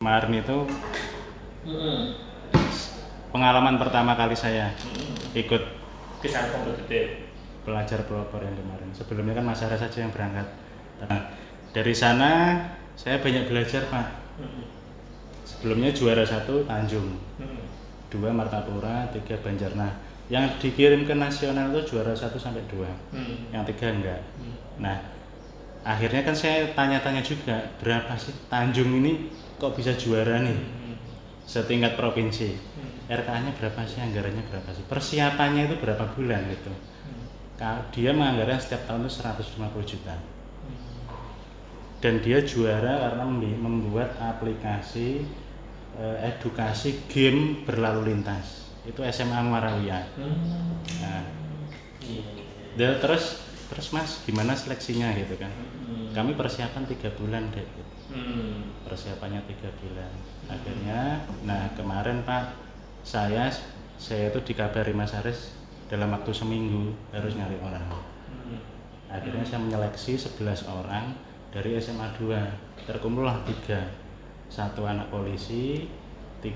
Kemarin itu pengalaman pertama kali saya ikut Kisah kompetitif. pelajar pelopor yang kemarin. Sebelumnya kan Mas Ara saja yang berangkat. Nah, dari sana saya banyak belajar, Pak. Sebelumnya juara 1 Tanjung, 2 Martapura, 3 Banjar. Nah, yang dikirim ke nasional itu juara 1 sampai 2, yang 3 enggak. Nah, akhirnya kan saya tanya-tanya juga, berapa sih Tanjung ini kok bisa juara nih setingkat provinsi, RK-nya berapa sih, anggarannya berapa sih, persiapannya itu berapa bulan gitu. Dia menganggarkan setiap tahun itu 150 juta dan dia juara karena membuat aplikasi edukasi game berlalu lintas, itu SMA Muarawiyah. Nah, terus Mas gimana seleksinya gitu kan. Kami persiapan 3 bulan deh gitu. Persiapannya 3 bulan. Akhirnya, nah kemarin Pak, saya itu dikabari Mas Aris dalam waktu seminggu harus nyari orang. Akhirnya saya menyeleksi 11 orang dari SMA 2, terkumpullah 3, 1 anak polisi, 1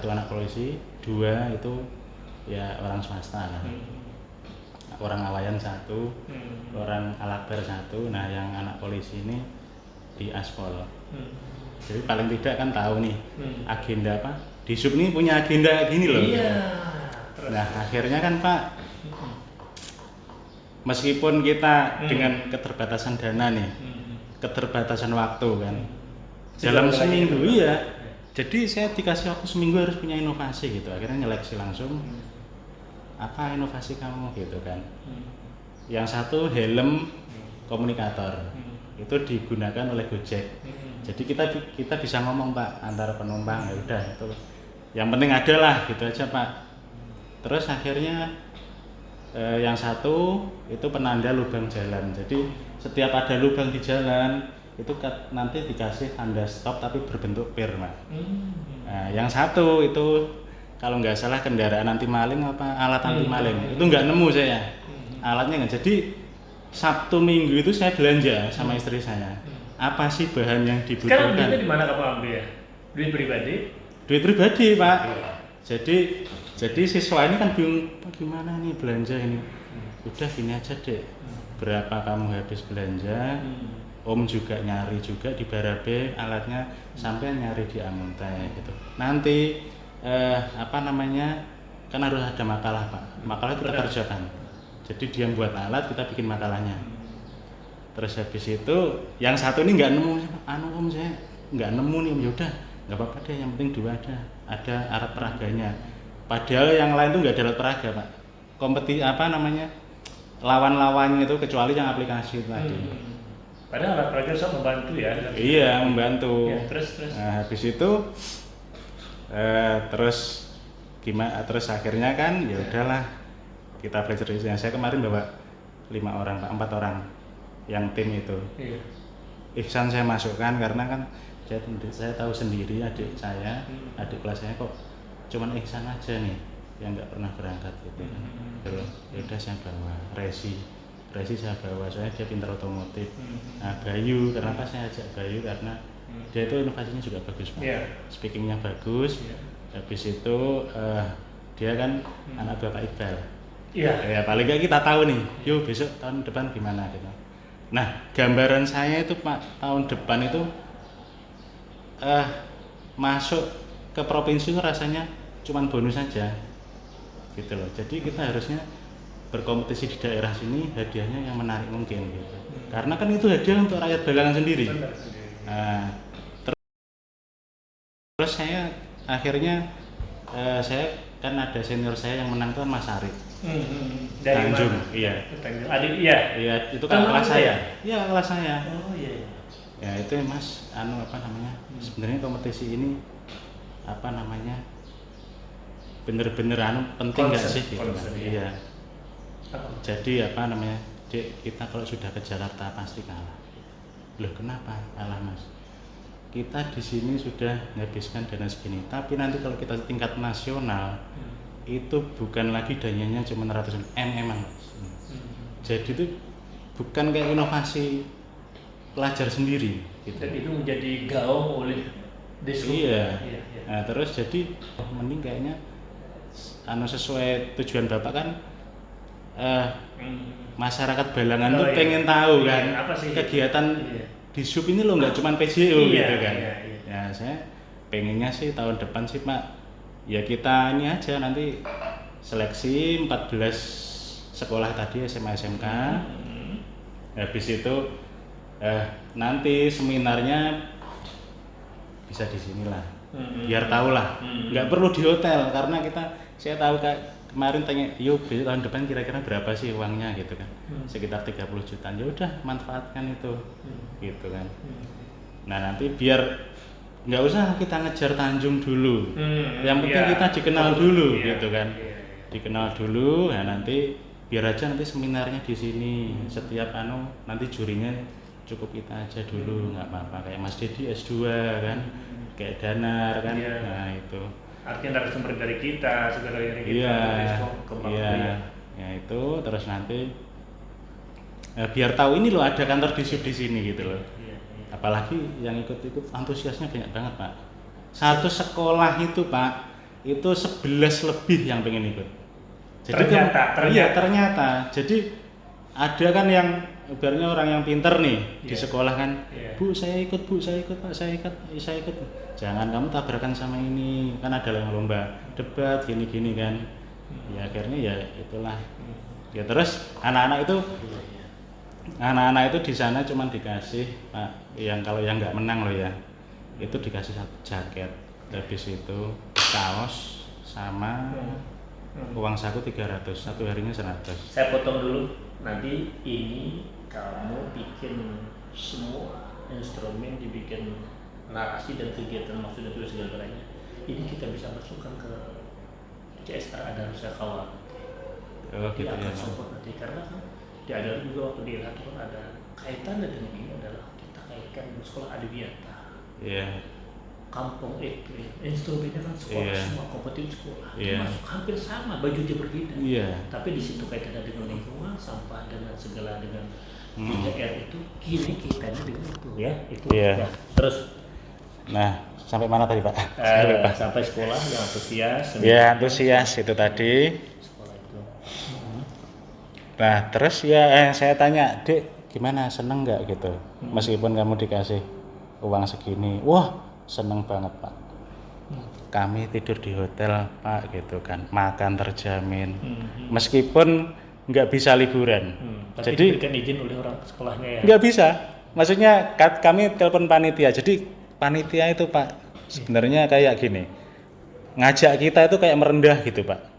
anak polisi, 2 itu ya orang swasta lah. Orang Awayan 1, orang Alabar 1. Nah yang anak polisi ini di Aspol. Jadi paling tidak kan tahu nih agenda apa, di sub ini punya agenda gini loh. Iya. Nah akhirnya kan Pak, meskipun kita dengan keterbatasan dana nih, keterbatasan waktu kan, dalam seminggu iya. Jadi saya dikasih waktu seminggu harus punya inovasi gitu. Akhirnya nyeleksi langsung, apa inovasi kamu gitu kan. Yang 1 helm komunikator, itu digunakan oleh Gojek. Jadi kita bisa ngomong Pak antara penumpang, ya udah itu yang penting ada lah gitu aja Pak. Terus akhirnya yang 1 itu penanda lubang jalan. Jadi setiap ada lubang di jalan itu nanti dikasih tanda stop tapi berbentuk pir Pak. Nah, yang 1 itu kalau nggak salah kendaraan anti maling apa alat anti maling, itu nggak nemu saya alatnya nggak. Jadi Sabtu Minggu itu saya belanja sama istri saya, apa sih bahan yang dibutuhkan. Sekarang duitnya di mana kamu ambil ya? Duit pribadi? Duit pribadi Pak. Jadi siswa ini kan bingung, Pak gimana nih belanja ini. Udah gini aja deh, berapa kamu habis belanja, Om juga nyari juga di Barabe alatnya, sampai nyari di Amuntai gitu. Nanti kan harus ada makalah Pak, makalah kita kerjakan. Jadi dia buat alat, kita bikin makalahnya. Terus habis itu yang 1 ini nggak nemu, Om saya nggak nemu nih Om. Yaudah nggak apa-apa deh, yang penting 2 ada alat peraganya. Padahal yang lain tuh nggak ada alat peraga Pak, lawan-lawannya itu kecuali yang aplikasi itu tadi. Padahal alat peraga bisa membantu ya. Iya membantu. Ya, terus. Nah habis itu terus akhirnya kan ya udahlah kita belajar. Saya kemarin bawa 5 orang Pak, 4 orang yang tim itu. Iya. Ihsan saya masukkan karena kan saya tahu sendiri adik kelas saya kok cuman Ihsan aja nih yang nggak pernah berangkat gitu kan. Ya udah saya bawa Resi saya bawa, soalnya dia pintar otomotif. Nah Bayu, kenapa saya ajak Bayu, karena dia itu inovasinya juga bagus Pak. Speakingnya bagus. Habis itu dia kan anak Bapak Iqbal. Ya paling nggak kita tahu nih, yuk besok tahun depan gimana gitu. Nah gambaran saya itu Pak, tahun depan itu masuk ke provinsi itu rasanya cuman bonus saja gitu loh. Jadi kita harusnya berkompetisi di daerah sini, hadiahnya yang menarik mungkin gitu. Karena kan itu hadiah untuk rakyat Balangan sendiri. Nah, terus saya akhirnya saya kan ada senior saya yang menang tuh Mas Arif. Tanjung, iya. Adik iya. Iya, itu kan kelas saya. Iya, kelas saya. Oh iya. Ya itu Mas, sebenarnya kompetisi ini bener-bener penting nggak sih gitu kan? Iya. Jadi Dek, kita kalau sudah ke Jakarta pasti kalah. Loh kenapa kalah Mas? Kita di sini sudah menghabiskan dana segini, tapi nanti kalau kita tingkat nasional itu bukan lagi dananya cuma ratusan Mas. Jadi itu bukan kayak inovasi pelajar sendiri gitu. Dan itu menjadi gaung oleh desa. Iya. Iya, iya. Nah terus jadi mending kayaknya sesuai tujuan bapak kan masyarakat Balangan Oh, tuh iya. pengen tahu Iya, kan apa sih? kegiatan Iya. di SUB ini loh, nggak cuma PJO Iya, gitu kan. iya, iya. Ya saya pengennya sih tahun depan sih Pak, ya kita ini aja nanti seleksi 14 sekolah tadi SMA SMK. Habis itu nanti seminarnya bisa di sinilah. Biar tahu lah. Nggak perlu di hotel karena saya tahu kemarin tanya, yuk tahun depan kira-kira berapa sih uangnya gitu kan. Sekitar 30 juta. Ya udah manfaatkan itu. Gitu kan. Nah, nanti biar nggak usah kita ngejar Tanjung dulu. Yang penting iya. kita dikenal dulu Iya, gitu kan. iya. Dikenal dulu, nah nanti biar aja nanti seminarnya di sini. Setiap nanti jurinya cukup kita aja dulu, nggak apa-apa. Kayak Mas Dedi S2 kan, kayak Danar kan. Iya. Nah itu. Artinya narasumber dari kita, segala dari kita. Iya. Kembang Iya. ya. Ya itu terus nanti biar tahu ini loh ada kantor di sini gitu loh. Iya, iya. Apalagi yang ikut-ikut antusiasnya banyak banget Pak. Satu sekolah itu Pak, itu 11 lebih yang pengen ikut. Jadi ternyata. Jadi ada kan yang ibaratnya orang yang pinter nih di sekolah kan, Bu saya ikut Pak, saya ikut. Jangan kamu tabrakan sama ini, kan ada yang lomba debat gini-gini kan. Ya akhirnya ya itulah. Ya terus anak-anak itu di sana cuma dikasih Pak, yang kalau yang nggak menang loh ya, itu dikasih satu jaket, habis itu kaos sama uang saku 300, satu harinya 100. Saya potong dulu. Nanti ini kamu bikin semua instrumen, dibikin narasi dan kegiatan maksudnya itu segala-galanya. Ini kita bisa masukkan ke CSR ada Rusia Kawan. Oh gitu Dia akan ya. support nanti karena kan di ada juga waktu di Ilhat kan ada kaitannya dengan ini adalah kita kaitkan dengan sekolah Adiwiyata. Iya. Kampung iklim, instrumennya kan sekolah semua kompetitif sekolah, masuk hampir sama, bajunya berbeda. Tapi di situ kaitannya dengan lingkungan, sampah dengan segala dengan 3R itu, kini kaitannya dengan itu ya. Itu. Iya. Ya. Terus, nah sampai mana tadi Pak? sampai sekolah yang antusias. Ya antusias itu tadi. Sekolah itu. Nah terus ya saya tanya, Dek gimana, seneng nggak gitu? Meskipun kamu dikasih uang segini, wah seneng banget Pak. Kami tidur di hotel Pak gitu kan, makan terjamin, meskipun nggak bisa liburan. Tapi Jadi diberikan izin oleh orang sekolahnya ya. nggak bisa, maksudnya kami telepon panitia. Jadi panitia itu Pak sebenarnya kayak gini, ngajak kita itu kayak merendah gitu Pak.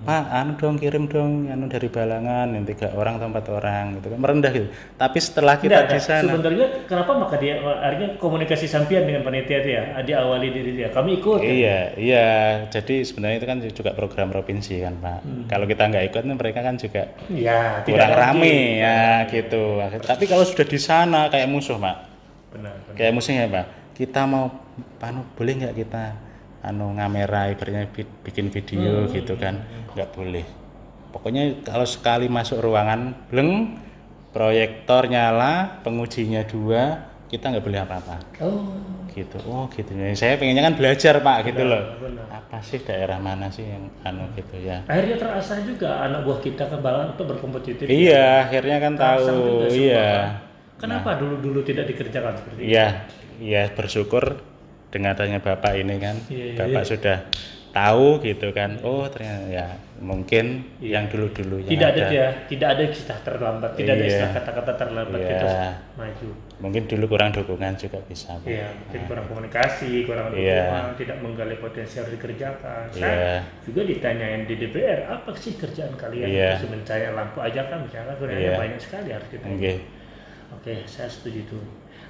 Pak, kirim dong, dari Balangan yang 3 orang atau 4 orang gitu kan, merendah gitu. Tapi setelah kita di sana, sebenarnya kenapa maka dia akhirnya komunikasi sampian dengan panitia dia, diawali diri dia, kami ikut. Iya. Jadi sebenarnya itu kan juga program provinsi kan Pak. Kalau kita nggak ikut, mereka kan juga kurang rame ya gitu. Tapi kalau sudah di sana kayak musuh Pak. Benar. Kayak musuhnya Pak. Kita mau, boleh nggak kita ngamera ibaratnya bikin video gitu kan, nggak boleh. Pokoknya kalau sekali masuk ruangan bleng, proyektor nyala, pengujinya 2, kita nggak boleh apa-apa. Gitu. Saya pengennya kan belajar Pak gitu loh. Apa sih daerah mana sih yang gitu ya. Akhirnya terasa juga anak buah kita ke Balangan untuk berkompetitif. Iya, akhirnya kan tahu. Iya. Kenapa dulu tidak dikerjakan seperti itu? Iya, bersyukur dengan adanya Bapak ini kan, Bapak sudah tahu gitu kan. Oh ternyata ya mungkin yang dulu-dulu tidak ada istilah terlambat, tidak ada istilah kata-kata terlambat kita maju. Mungkin dulu kurang dukungan juga bisa. Iya, mungkin kurang komunikasi, kurang dukungan, tidak menggali potensi yang dikerjakan. Saya juga ditanyain di DPR, apa sih kerjaan kalian? Itu mencari lampu aja kan, misalnya sebenarnya banyak sekali harus kita. Oke, saya setuju itu.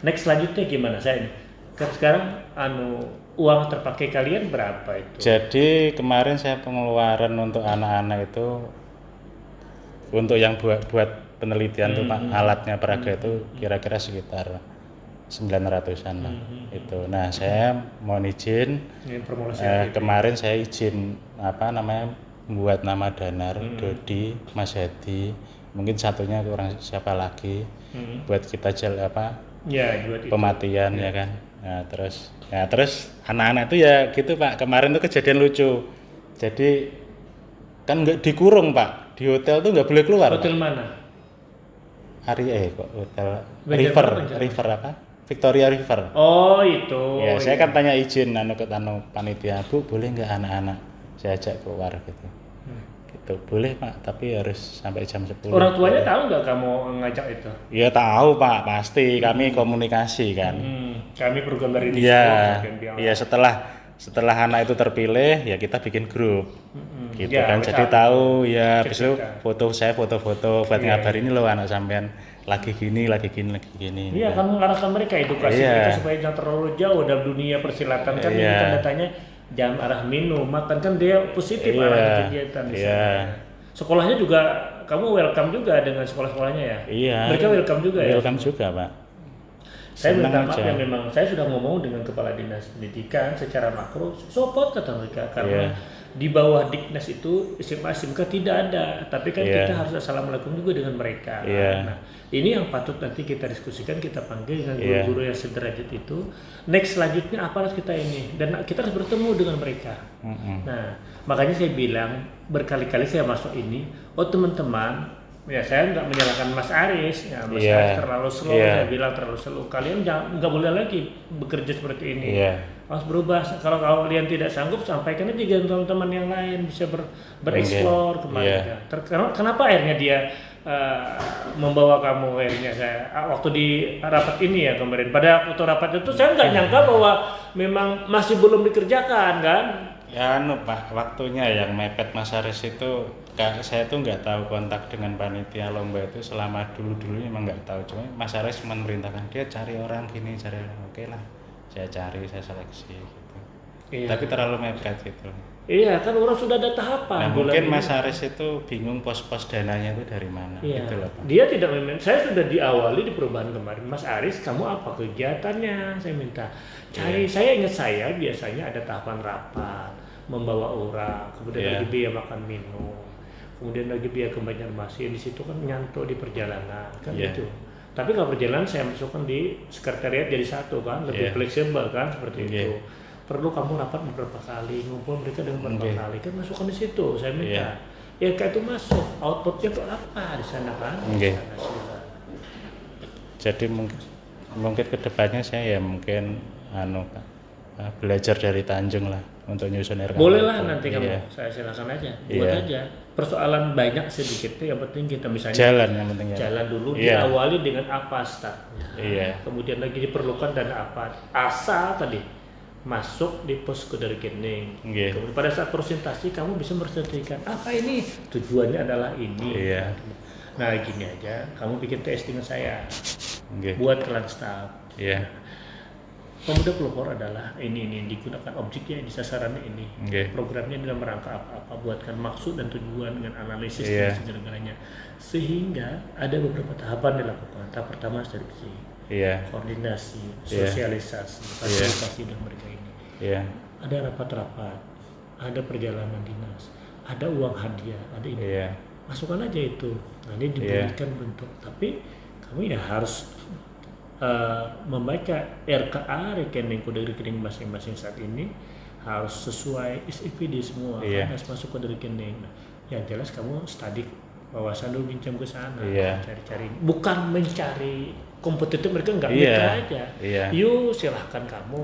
Next selanjutnya gimana saya ini? Sekarang uang terpakai kalian berapa itu? Jadi kemarin saya pengeluaran untuk anak-anak itu untuk yang buat penelitian tuh Pak, alatnya peraga itu kira-kira sekitar 900-an lah itu. Nah saya mohon izin, kemarin saya izin buat nama Danar, Dodi, Mas Hadi, mungkin satunya kurang siapa lagi, buat kita pematian ya kan. Nah terus anak-anak itu ya gitu Pak, kemarin tuh kejadian lucu. Jadi kan nggak dikurung Pak, di hotel tuh nggak boleh keluar. Hotel Pak. mana? Hotel River apa? Victoria River. Oh itu. Ya saya kan tanya izin ke panitia, Bu boleh nggak anak-anak saya ajak keluar gitu. Gitu boleh Pak, tapi harus sampai jam 10. Orang tuanya tahu nggak kamu ngajak itu? Iya tahu Pak, pasti kami komunikasi kan. Kami program dari Iya setelah anak itu terpilih ya kita bikin grup. Gitu kan jadi tahu ya habis itu foto-foto buat ngabarin ini loh anak sampean lagi gini. Iya kan mengarahkan mereka edukasi mereka supaya jangan terlalu jauh dalam dunia persilatan kan ini kan datanya jangan arah minum makan kan dia positif arah kegiatan di sana. Sekolahnya juga kamu welcome juga dengan sekolah-sekolahnya ya? Iya. Mereka welcome juga ya? Welcome juga Pak. Saya minta maaf ya memang saya sudah ngomong dengan kepala dinas pendidikan secara makro support kata mereka karena di bawah Diknas itu SMA SMK tidak ada tapi kan kita harus assalamualaikum juga dengan mereka. Nah ini yang patut nanti kita diskusikan, kita panggil dengan guru-guru yang sederajat itu. Next selanjutnya apa harus kita ini dan kita harus bertemu dengan mereka. Nah makanya saya bilang berkali-kali saya masuk ini, teman-teman ya saya nggak menyalahkan Mas Aris, ya Mas Aris terlalu slow, saya bilang terlalu slow. Kalian nggak boleh lagi bekerja seperti ini. Harus berubah. Kalau kalian tidak sanggup, sampaikan aja ke teman-teman yang lain bisa bereksplor kembali. Kenapa akhirnya dia membawa kamu akhirnya saya waktu di rapat ini ya kemarin. Pada waktu rapat itu saya nggak nyangka bahwa memang masih belum dikerjakan kan? Ya Pak, waktunya yang mepet Mas Aris itu saya tuh nggak tahu kontak dengan panitia lomba itu selama dulu-dulunya emang nggak tahu, cuma Mas Aris cuma merintahkan dia cari orang gini, oke lah saya cari, saya seleksi gitu. Tapi terlalu mepet gitu. Iya kan orang sudah ada tahapan. Nah mungkin Mas Aris itu bingung pos-pos dananya itu dari mana gitu loh Pak. Dia tidak saya sudah diawali di perubahan kemarin, Mas Aris kamu apa kegiatannya, saya minta cari. Saya ingat saya biasanya ada tahapan rapat, membawa orang, kemudian lagi biaya makan minum, kemudian lagi biaya ke Banjarmasin, di situ kan nyanto di perjalanan kan itu. Tapi kalau perjalanan saya masukkan di sekretariat jadi satu kan, lebih fleksibel kan seperti itu. Perlu kamu rapat beberapa kali, ngumpul mereka dengan beberapa kali kan masukkan di situ. Saya minta ya kayak itu masuk, outputnya tuh apa di sana kan? Jadi mungkin kedepannya saya ya mungkin belajar dari Tanjung lah untuk nyusun RKP. Boleh lah nanti kamu, saya silakan aja, buat aja. Persoalan banyak sedikitnya, yang penting kita misalnya jalan dulu, diawali dengan apa startnya, kemudian lagi diperlukan dana apa, asal tadi masuk di posko dari rekening. Kemudian pada saat presentasi kamu bisa presentasikan apa ini, tujuannya adalah ini. Nah gini aja, kamu bikin tes dengan saya, buat kalian staff. Pemuda pelopor adalah ini digunakan objeknya di sasaran ini. Programnya dalam rangka apa buatkan maksud dan tujuan dengan analisis dan segalanya. Sehingga ada beberapa tahapan dilakukan. Tahap pertama seleksi, koordinasi, sosialisasi, fasilitasi dengan mereka ini. Ada rapat-rapat, ada perjalanan dinas, ada uang hadiah, ada ini. Masukkan aja itu. Nah ini diberikan bentuk, tapi kamu ya harus membaca RKA rekening kode rekening masing-masing saat ini harus sesuai SIPD semua harus masuk kode rekening. Nah, yang jelas kamu study wawasan dulu, bincang ke sana, cari-cari, bukan mencari kompetitif mereka enggak aja. Yuk silahkan kamu,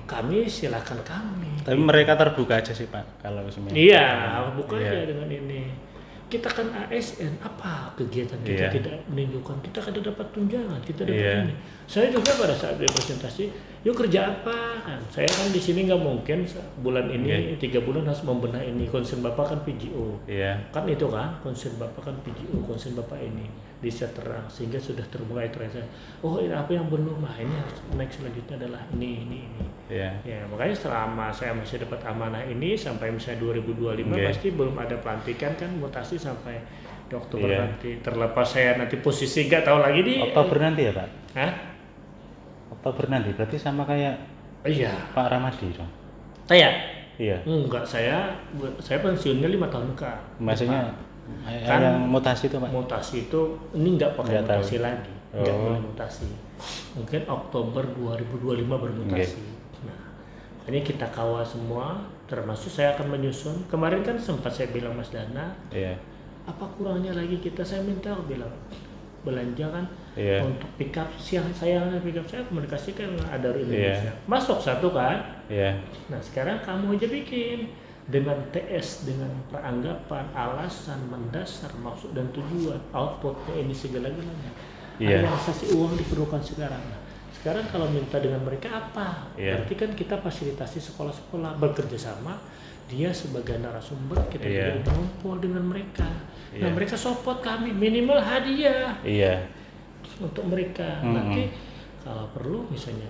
kami silahkan kami. Tapi mereka terbuka aja sih Pak kalau semuanya. Buka aja dengan ini. Kita kan ASN, apa kegiatan kita tidak menunjukkan, kita kada dapat tunjangan, kita dapat ini. Saya juga pada saat presentasi, yuk kerja apa kan? Saya kan di sini nggak mungkin bulan ini 3 bulan harus membenahi ini. Concern bapak kan PGO, kan itu kan concern bapak kan PGO, concern bapak ini bisa terang sehingga sudah termulai terasa. Oh ini apa yang belum, ini harus next selanjutnya adalah ini. Ya makanya selama saya masih dapat amanah ini sampai misalnya 2025 pasti belum ada pelantikan kan, mutasi sampai di Oktober nanti. Terlepas saya nanti posisi nggak tahu lagi di Oktober nanti ya Pak? Oktober nanti berarti sama kayak Pak Ramadi dong? Saya? Enggak, saya pensiunnya 5 tahun kan. Maksudnya yang mutasi itu Pak? Mutasi itu ini nggak pakai mutasi lagi, nggak boleh mutasi. mungkin Oktober 2025 bermutasi. Nah, ini kita kawal semua, termasuk saya akan menyusun. Kemarin kan sempat saya bilang Mas Dana, apa kurangnya lagi kita, saya minta bilang belanja kan untuk pickup siang saya komunikasikan dengan Adaro Indonesia. Masuk satu kan? Nah sekarang kamu aja bikin dengan TS, dengan peranggapan, alasan, mendasar, maksud dan tujuan, outputnya ini segala-galanya. Realisasi uang diperlukan sekarang. Nah, sekarang kalau minta dengan mereka apa? Berarti kan kita fasilitasi sekolah-sekolah bekerja sama. Dia sebagai narasumber, kita juga ngumpul dengan mereka. Nah mereka support kami, minimal hadiah untuk mereka. Nanti kalau perlu misalnya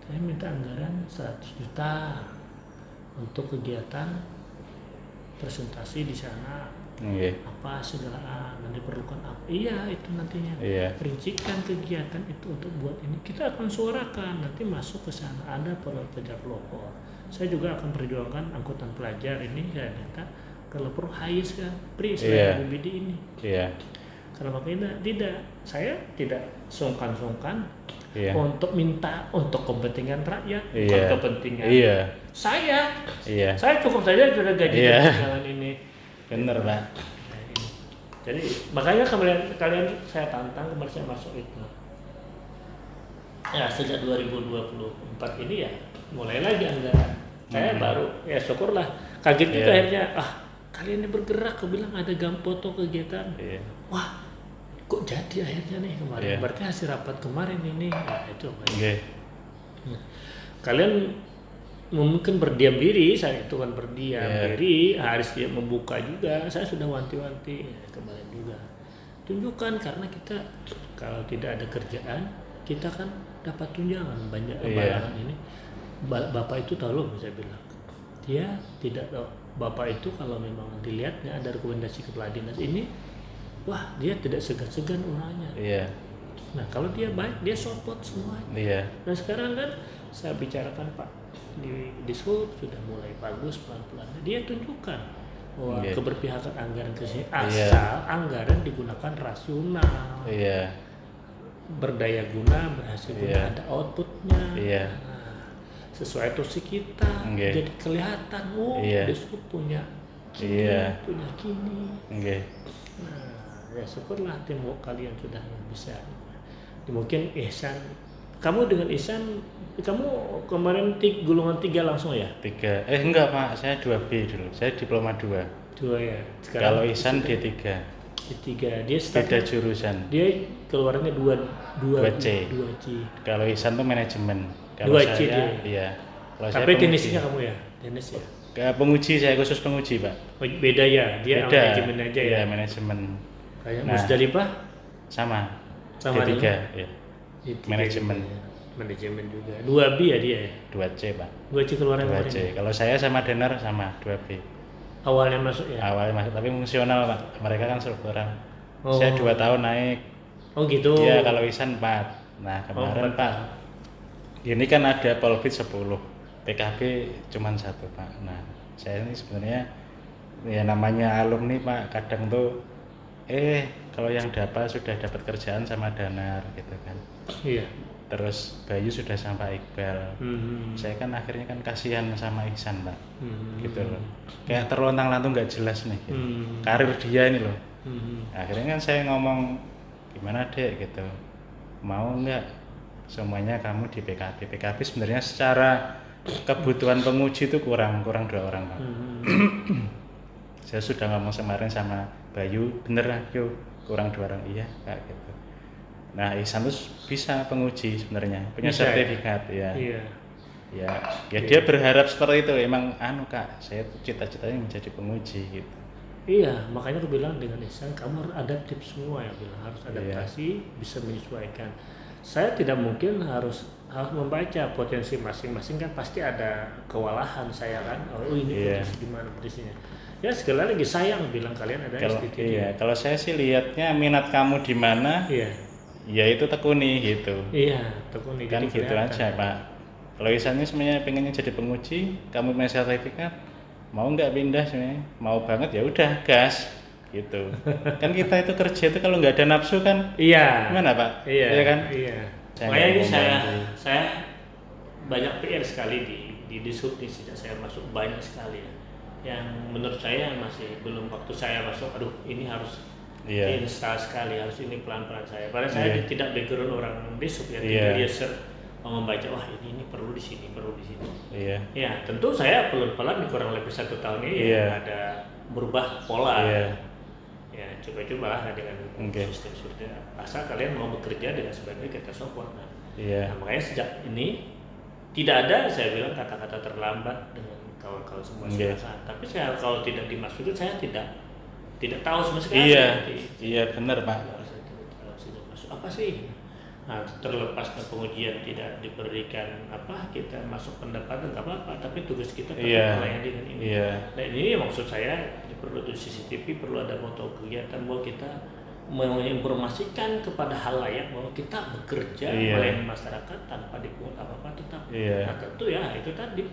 saya minta anggaran 100 juta untuk kegiatan presentasi di sana, apa segala yang diperlukan apa. Itu nantinya rincikan kegiatan itu untuk buat ini, kita akan suarakan, nanti masuk ke sana. Ada pelajar pelopor, saya juga akan perjuangkan angkutan pelajar ini. Saya minta kalau perlu HIS kan, selain BBD ini. Karena makanya tidak, saya tidak sungkan-sungkan untuk minta untuk kepentingan rakyat, bukan kepentingan saya. Saya cukup saja sudah gaji jalan ini. Bener Pak. Jadi makanya kalian saya tantang kemarin saya masuk itu. Ya sejak 2024 ini ya mulai lagi anggaran. Saya baru syukurlah, kaget juga akhirnya kalian ini bergerak, aku bilang ada foto kegiatan. Wah, kok jadi akhirnya nih kemarin. Berarti hasil rapat kemarin ini. Nah, itu. Nah, kalian mungkin berdiam diri, saya itu kan berdiam diri, harus dia membuka juga. Saya sudah wanti-wanti kemarin juga. Tunjukkan, karena kita kalau tidak ada kerjaan, kita kan dapat tunjangan banyak balangan ini. Bapak itu tahu loh, saya bilang. Dia tidak tahu. Bapak itu kalau memang dilihatnya ada rekomendasi kepala dinas ini, wah dia tidak segan-segan orangnya. Nah kalau dia baik, dia support semuanya. Nah sekarang kan saya bicarakan Pak di Dishub sudah mulai bagus pelan-pelan. Dia tunjukkan bahwa keberpihakan anggaran ke sini, asal anggaran digunakan rasional, berdaya guna, berhasil guna, ada outputnya. Nah, sesuai tusi kita, jadi kelihatan, Dishub punya punya kini. Nah, ya syukurlah teamwork kalian sudah bisa. Mungkin Ihsan, kamu dengan Ihsan, kamu kemarin golongan 3 langsung ya? 3, enggak Pak, saya 2B dulu, saya diploma 2 ya? Kalau Ihsan D3. Dia beda jurusan. Dia keluarnya 2C. Kalau Ihsan tuh manajemen. Kalau 2C saya, dia. Kalau tapi teknisnya kamu ya? Teknis ya? Penguji, saya khusus penguji Pak. Beda ya? Dia beda. Manajemen aja ya? Iya, manajemen. Kayak Musdalifah? Sama D3 ya. Manajemen. Manajemen juga. 2B ya dia ya? 2C Pak. 2C keluarnya 2C. Kalau saya sama Denar sama 2B. Awalnya masuk ya? Awalnya masuk, tapi fungsional Pak. Mereka kan struktural. Saya 2 tahun naik. Oh gitu? Iya, kalau Ihsan 4. Nah kemarin Pak, ini kan ada Polbit 10, PKB cuma 1 Pak. Nah saya ini sebenarnya ya namanya alumni Pak, kadang tuh kalau yang sudah dapat kerjaan sama Danar gitu kan. Iya. Terus Bayu sudah sama Iqbal. Saya kan akhirnya kan kasihan sama Ihsan Pak. Gitu loh. Kayak terlontang-lantung nggak jelas nih. Gitu. Karir dia ini loh. Akhirnya kan saya ngomong, gimana Dek gitu, mau nggak semuanya kamu di PKB. PKB sebenarnya secara kebutuhan penguji itu kurang 2 orang Pak. Saya sudah ngomong kemarin sama Bayu, bener yuk kurang 2 orang. Iya Kak gitu. Nah Ihsan tuh bisa penguji sebenarnya, punya bisa, sertifikat ya. Ya dia berharap seperti itu. Emang Kak, saya cita-citanya menjadi penguji gitu. Iya, makanya aku bilang dengan Ihsan kamu harus adaptif semua ya, bilang harus adaptasi, bisa menyesuaikan. Saya tidak mungkin harus membaca potensi masing-masing, kan pasti ada kewalahan saya kan. Ini potensi gimana potensinya. Ya sekali lagi sayang bilang kalian ada STT. Iya, kalau saya sih lihatnya minat kamu di mana. Ya itu tekuni gitu. Iya, tekuni. Kan gitu aja Pak. Kalau Ihsannya sebenarnya pengennya jadi penguji, kamu punya sertifikat, mau nggak pindah sebenarnya? Mau banget ya udah gas gitu. Kan kita itu kerja itu kalau nggak ada nafsu kan? Iya. Gimana Pak? Iya kan? Iya. Makanya ini saya banyak PR sekali di Dishub nih, sejak saya masuk banyak sekali ya. Yang menurut saya masih belum, waktu saya masuk, aduh ini harus install sekali, harus ini pelan-pelan saya. Padahal saya tidak background orang Dishub ya, tinggal dia membaca, wah ini perlu di sini, perlu di sini. Ya tentu saya pelan-pelan kurang lebih 1 tahun ini ada berubah pola. Ya coba-coba lah dengan sistem seperti itu. Asal kalian mau bekerja dengan sebaiknya kita support. Nah, makanya sejak ini tidak ada saya bilang kata-kata terlambat dengan kawan-kawan semua silakan. Tapi saya kalau tidak dimaksudkan saya tidak tahu sama sekali. Iya benar Pak. Apa sih? Nah, terlepas dari pengujian tidak diberikan kita masuk pendapatan nggak apa-apa, tapi tugas kita melayani dengan ini. Nah ini maksud saya perlu CCTV, perlu ada moto kegiatan bahwa kita menginformasikan kepada halayak bahwa kita bekerja melayani masyarakat tanpa dipungut apa-apa tetap. Nah tentu itu tadi.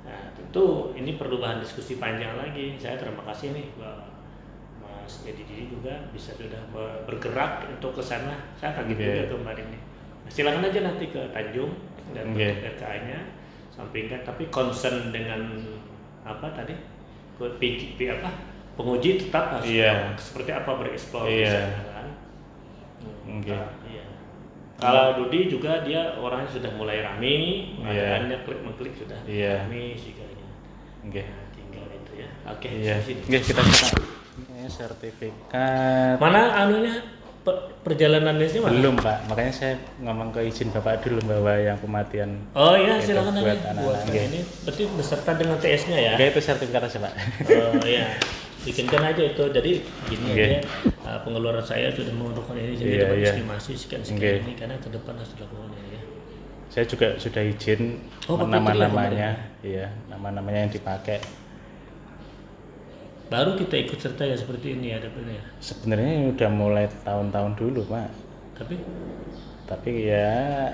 Nah tentu ini perlu bahan diskusi panjang lagi. Saya terima kasih nih Mas Dedi juga bisa sudah bergerak untuk ke sana. Saya kaget juga kemarin nih. Nah, silakan aja nanti ke Tanjung dan RKA-nya sampingkan, tapi concern dengan penguji tetap harus seperti apa bereksplor di sana kan. Kalau Dudi juga dia orangnya sudah mulai rame, pengadaannya klik-mengklik sudah rame segalanya. Tinggal itu ya. Oke. Kita sertifikat. Mana anunya perjalanannya sih Mas? Belum Pak, makanya saya ngomong ke izin Bapak dulu bahwa yang kematian. Oh iya silakan buat anak-anak. Ini berarti beserta dengan TS-nya ya? Itu sertifikat aja Pak. Oh iya, bikinkan aja itu. Jadi gini aja, pengeluaran saya sudah menggunakan ini, jadi dapat estimasi sekian ini karena ke depan harus dilakukan ya. Saya juga sudah izin nama-namanya, nama-namanya yang dipakai. Baru kita ikut serta ya seperti ini ya dapatnya. Sebenarnya udah mulai tahun-tahun dulu Pak. Tapi ya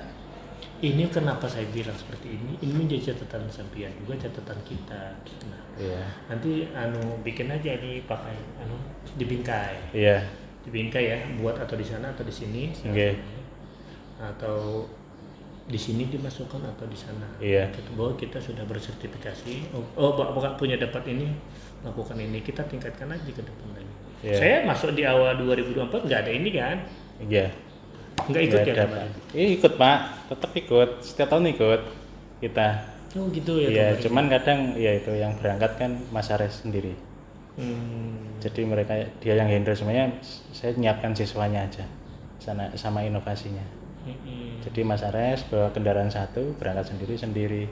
ini kenapa saya bilang seperti ini? Ini menjadi catatan sampean juga, catatan kita. Nah, nanti bikin aja dipakai dibingkai. Dibingkai ya, buat atau di sana atau di sini. Atau di sini dimasukkan atau di sana. Bahwa kita sudah bersertifikasi. Bukan punya dapat ini, lakukan ini, kita tingkatkan aja ke depan lagi. Saya masuk di awal 2024 nggak ada ini kan? Nggak ikut ya kemarin? Ikut Pak, tetap ikut, setiap tahun ikut kita. Oh gitu ya? Iya, cuman kadang itu yang berangkat kan Mas Ares sendiri. Jadi dia yang handle semuanya, saya nyiapkan siswanya aja sama inovasinya. Jadi Mas Ares bawa kendaraan satu, berangkat sendiri.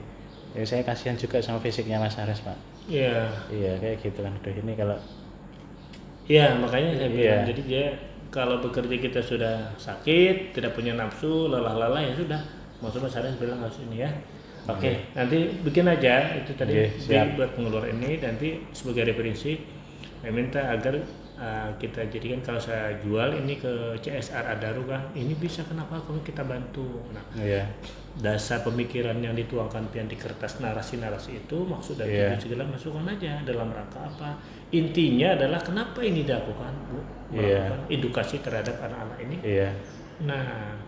Ya, saya kasihan juga sama fisiknya Mas Ares Pak. Iya kayak gitu kan. Udah ini kalau makanya saya bilang jadi dia kalau bekerja kita sudah sakit, tidak punya nafsu, lelah ya sudah. Maksudnya Mas Ares bilang harus ini ya. Oke. Nanti bikin aja itu tadi buat pengeluaran ini, nanti sebagai referensi saya minta agar kita jadikan kalau saya jual ini ke CSR Adaru kan, ini bisa kenapa kalau kita bantu. Nah, dasar pemikiran yang dituangkan pian di kertas narasi-narasi itu maksud dari segala masukan aja dalam rangka apa? Intinya adalah kenapa ini dilakukan, Bu? Melakukan edukasi terhadap anak-anak ini. Nah,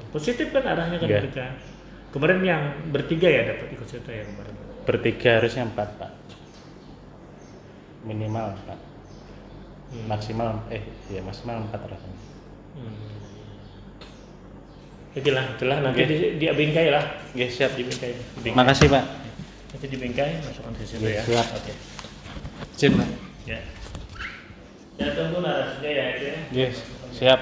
positif kan arahnya kan kita. Kemarin yang bertiga ya dapat ikut serta ya kemarin. Bertiga harusnya 4 Pak. Minimal 4. Maksimal 4 rasanya. Itulah nanti dia bingkai lah. Siap. Dibingkai. Makasih Pak. Nanti dibingkai masukkan ke situ ya. Siap. Oke. Siap Pak. Ya tunggu narasinya ya itu ya. Siap.